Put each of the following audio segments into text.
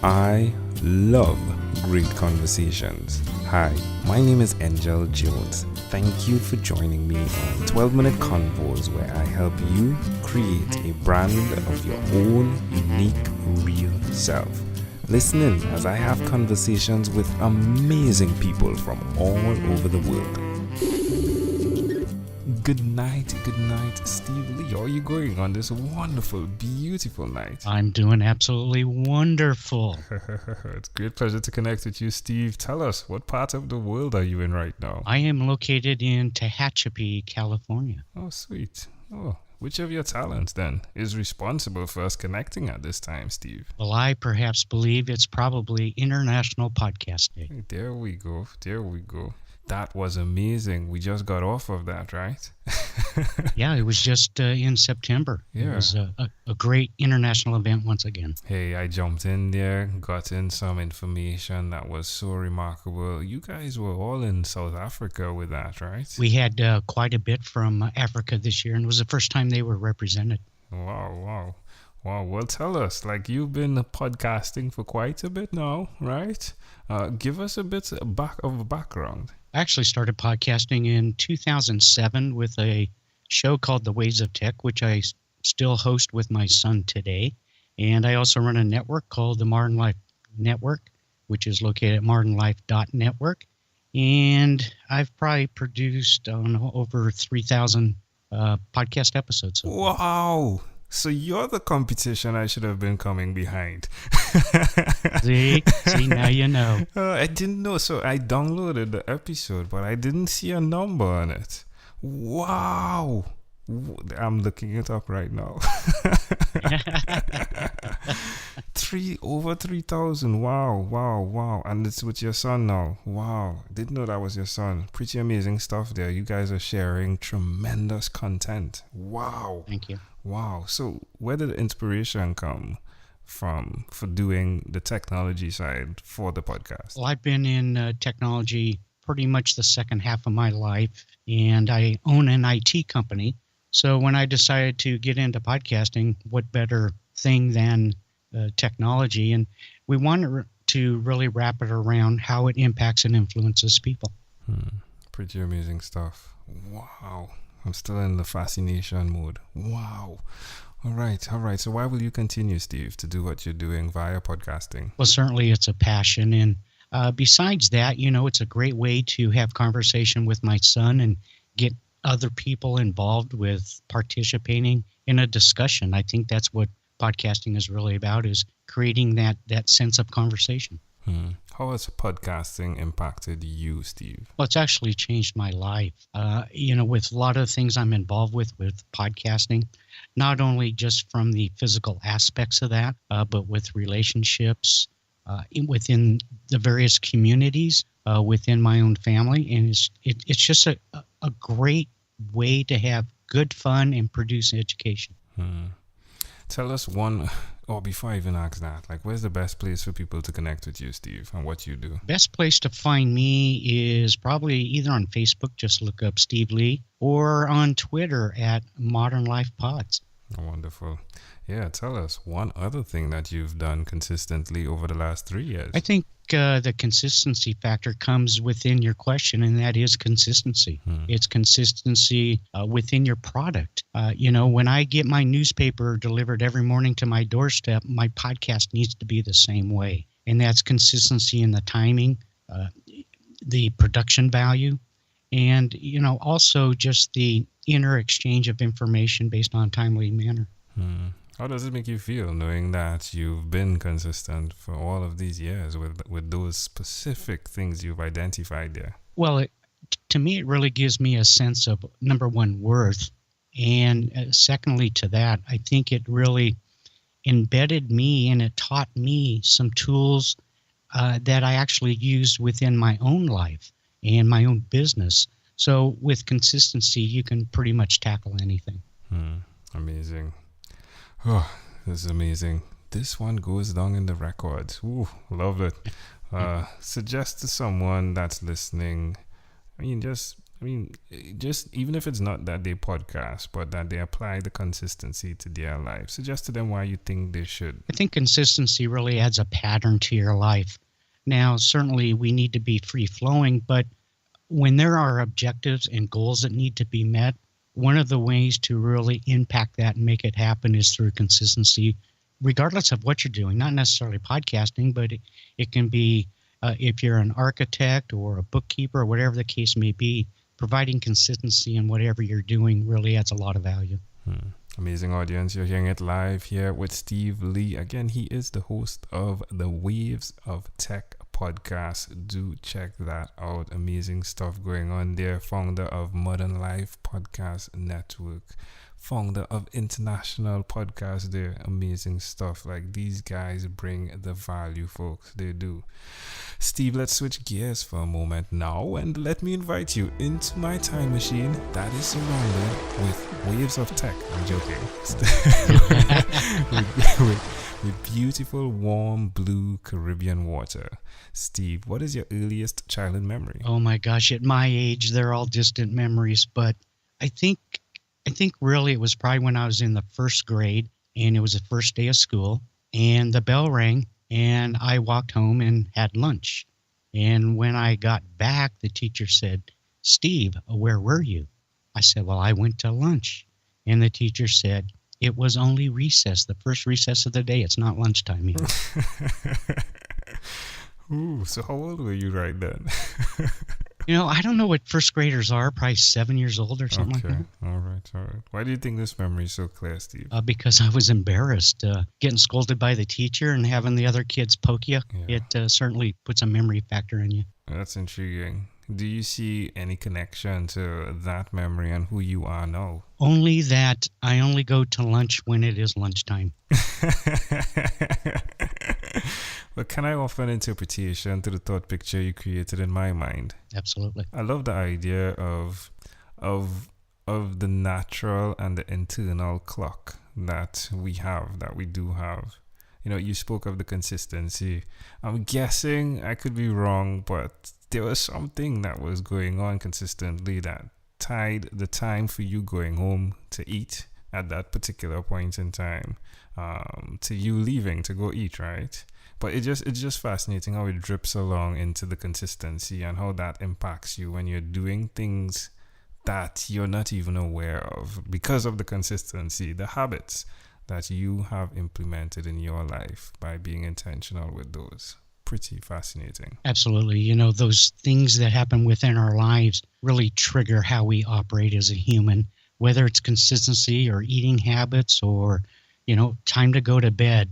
I love great conversations. Hi, my name is Angel Jones. Thank you for joining me on 12-minute convos where I help you create a brand of your own unique, real self. Listen in as I have conversations with amazing people from all over the world. Good night, Steve Lee. How are you going on this wonderful, beautiful night? I'm doing absolutely wonderful. It's a great pleasure to connect with you, Steve. Tell us, what part of the world are you in right now? I am located in Tehachapi, California. Oh, sweet. Oh, which of your talents, then, is responsible for us connecting at this time, Steve? Well, I perhaps believe it's probably International Podcast Day. There we go. That was amazing. We just got off of that, right? Yeah, it was just in September. Yeah. It was a great international event once again. Hey, I jumped in there, got in some information that was so remarkable. You guys were all in South Africa with that, right? We had quite a bit from Africa this year, and it was the first time they were represented. Wow. Well, tell us, like, you've been podcasting for quite a bit now, right? Give us a bit of background. I actually started podcasting in 2007 with a show called The Ways of Tech, which I still host with my son today. And I also run a network called the Modern Life Network, which is located at modernlife.network. And I've probably produced over 3,000 podcast episodes. Wow. So you're the competition I should have been coming behind. See, now you know. I didn't know. So I downloaded the episode, but I didn't see a number on it. Wow. I'm looking it up right now. Over 3,000. Wow. And it's with your son now. Wow. Didn't know that was your son. Pretty amazing stuff there. You guys are sharing tremendous content. Wow. Thank you. Wow. So where did the inspiration come from for doing the technology side for the podcast? Well, I've been in technology pretty much the second half of my life, and I own an IT company. So when I decided to get into podcasting, what better thing than technology? And we wanted to really wrap it around how it impacts and influences people. Pretty amazing stuff. Wow. I'm still in the fascination mode. Wow. All right. So why will you continue, Steve, to do what you're doing via podcasting? Well, certainly it's a passion. And besides that, it's a great way to have conversation with my son and get other people involved with participating in a discussion. I think that's what podcasting is really about, is creating that sense of conversation. How has podcasting impacted you, Steve? Well, it's actually changed my life. With a lot of things I'm involved with podcasting, not only just from the physical aspects of that, but with relationships within the various communities within my own family. And it's just a great way to have good fun and produce education. Tell us before I even ask that, like, where's the best place for people to connect with you, Steve, and what you do? Best place to find me is probably either on Facebook, just look up Steve Lee, or on Twitter at Modern Life Pods. Oh, wonderful. Yeah, tell us one other thing that you've done consistently over the last 3 years. I think the consistency factor comes within your question, and that is consistency. It's consistency within your product. When I get my newspaper delivered every morning to my doorstep, my podcast needs to be the same way. And that's consistency in the timing, the production value, and, also just the inner exchange of information based on a timely manner. How does it make you feel knowing that you've been consistent for all of these years with those specific things you've identified there? Well, to me, it really gives me a sense of, number one, worth. And secondly to that, I think it really embedded me and it taught me some tools that I actually used within my own life and my own business. So with consistency, you can pretty much tackle anything. Amazing. Oh, this is amazing. This one goes down in the records. Ooh, love it. Suggest to someone that's listening, just I mean, just even if it's not that they podcast, but that they apply the consistency to their life. Suggest to them why you think they should. I think consistency really adds a pattern to your life. Now, certainly we need to be free-flowing, but when there are objectives and goals that need to be met, one of the ways to really impact that and make it happen is through consistency, regardless of what you're doing, not necessarily podcasting, but it can be if you're an architect or a bookkeeper or whatever the case may be, providing consistency in whatever you're doing really adds a lot of value. Amazing audience. You're hearing it live here with Steve Lee. Again, he is the host of the Waves of Tech podcast. Do check that out. Amazing stuff going on there. Founder of Modern Life Podcast Network. Founder of International Podcast there. Amazing stuff. Like, these guys bring the value, folks. They do. Steve, let's switch gears for a moment now and let me invite you into my time machine that is surrounded with waves of tech. I'm joking. with beautiful, warm, blue Caribbean water. Steve, what is your earliest childhood memory? Oh my gosh, at my age, they're all distant memories, but I think really it was probably when I was in the first grade and it was the first day of school and the bell rang and I walked home and had lunch. And when I got back, the teacher said, "Steve, where were you?" I said, "Well, I went to lunch." And the teacher said, "It was only recess, the first recess of the day. It's not lunchtime yet." Ooh, so how old were you right then? I don't know what first graders are, probably 7 years old or something like that. All right. Why do you think this memory is so clear, Steve? Because I was embarrassed getting scolded by the teacher and having the other kids poke you. Yeah. It certainly puts a memory factor in you. That's intriguing. Do you see any connection to that memory and who you are now? Only that I only go to lunch when it is lunchtime. But can I offer an interpretation to the thought picture you created in my mind? Absolutely. I love the idea of the natural and the internal clock that we do have. You spoke of the consistency. I'm guessing, I could be wrong, but there was something that was going on consistently that tied the time for you going home to eat at that particular point in time to you leaving to go eat, right? But it's just fascinating how it drips along into the consistency and how that impacts you when you're doing things that you're not even aware of because of the consistency, the habits that you have implemented in your life by being intentional with those. Pretty fascinating. Absolutely. Those things that happen within our lives really trigger how we operate as a human, whether it's consistency or eating habits or, time to go to bed.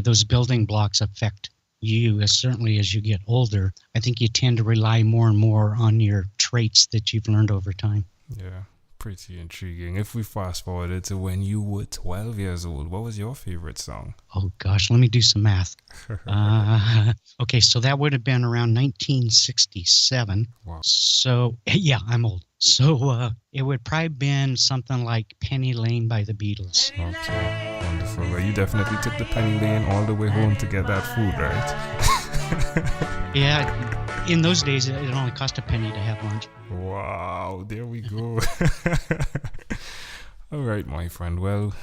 Those building blocks affect you certainly as you get older. I think you tend to rely more and more on your traits that you've learned over time. Yeah. Pretty intriguing. If we fast forwarded to when you were 12 years old, what was your favorite song? Oh, gosh, let me do some math. Okay, so that would have been around 1967. Wow. So, yeah, I'm old. So it would probably been something like Penny Lane by the Beatles. Okay, wonderful. Well, you definitely took the Penny Lane all the way home to get that food, right? Yeah. In those days, it only cost a penny to have lunch. Wow, there we go. All right, my friend. Well,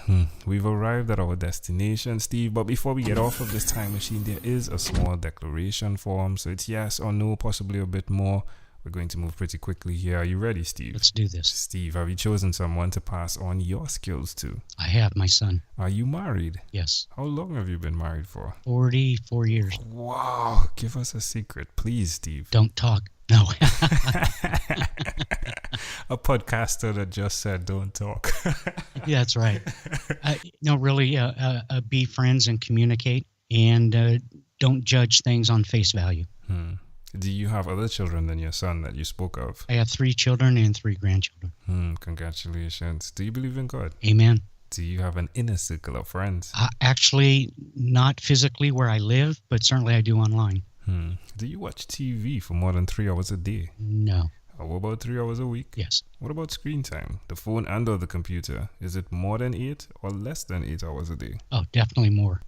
we've arrived at our destination, Steve. But before we get off of this time machine, there is a small declaration form. So it's yes or no, possibly a bit more. We're going to move pretty quickly here. Are you ready, Steve? Let's do this. Steve, have you chosen someone to pass on your skills to? I have, my son. Are you married? Yes. How long have you been married for? 44 years. Wow. Give us a secret, please, Steve. Don't talk. No. A podcaster that just said don't talk. Yeah, that's right. Really, be friends and communicate and don't judge things on face value. Do you have other children than your son that you spoke of? I have 3 children and 3 grandchildren. Congratulations. Do you believe in God? Amen. Do you have an inner circle of friends? Actually, not physically where I live, but certainly I do online. Do you watch TV for more than 3 hours a day? No. What about 3 hours a week? Yes. What about screen time? The phone and or the computer. Is it more than 8 or less than 8 hours a day? Oh, definitely more.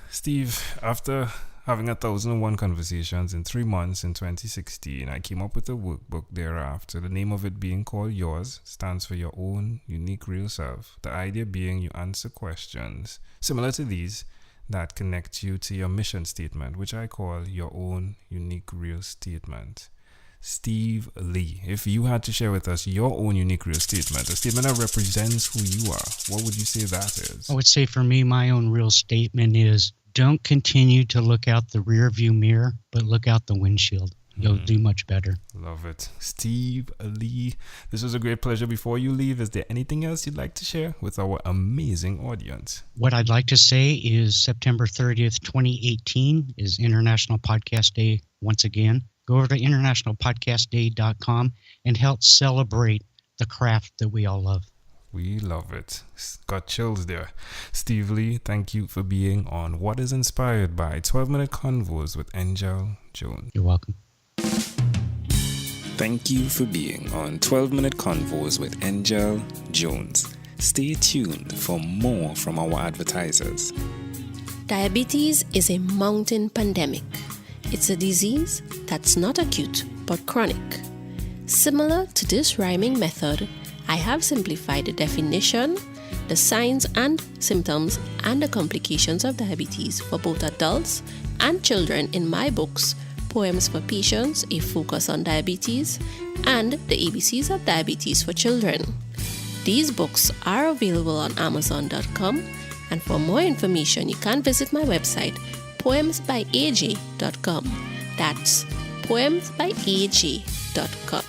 Steve, after Having 1,001 conversations in 3 months in 2016, I came up with a workbook thereafter. The name of it being called Yours stands for Your Own Unique Real Self. The idea being you answer questions similar to these that connect you to your mission statement, which I call Your Own Unique Real Statement. Steve Lee, if you had to share with us your own unique real statement, a statement that represents who you are, what would you say that is? I would say for me, my own real statement is don't continue to look out the rear view mirror, but look out the windshield. You'll do much better. Love it. Steve Lee, this was a great pleasure. Before you leave, is there anything else you'd like to share with our amazing audience? What I'd like to say is September 30th, 2018 is International Podcast Day once again. Go over to internationalpodcastday.com and help celebrate the craft that we all love. We love it. Got chills there. Steve Lee, thank you for being on What is Inspired by 12-Minute Convos with Angel Jones. You're welcome. Thank you for being on 12-Minute Convos with Angel Jones. Stay tuned for more from our advertisers. Diabetes is a mountain pandemic. It's a disease that's not acute but chronic. Similar to this rhyming method, I have simplified the definition, the signs and symptoms, and the complications of diabetes for both adults and children in my books, Poems for Patients, A Focus on Diabetes, and The ABCs of Diabetes for Children. These books are available on Amazon.com, and for more information, you can visit my website, poemsbyaj.com. That's poemsbyaj.com.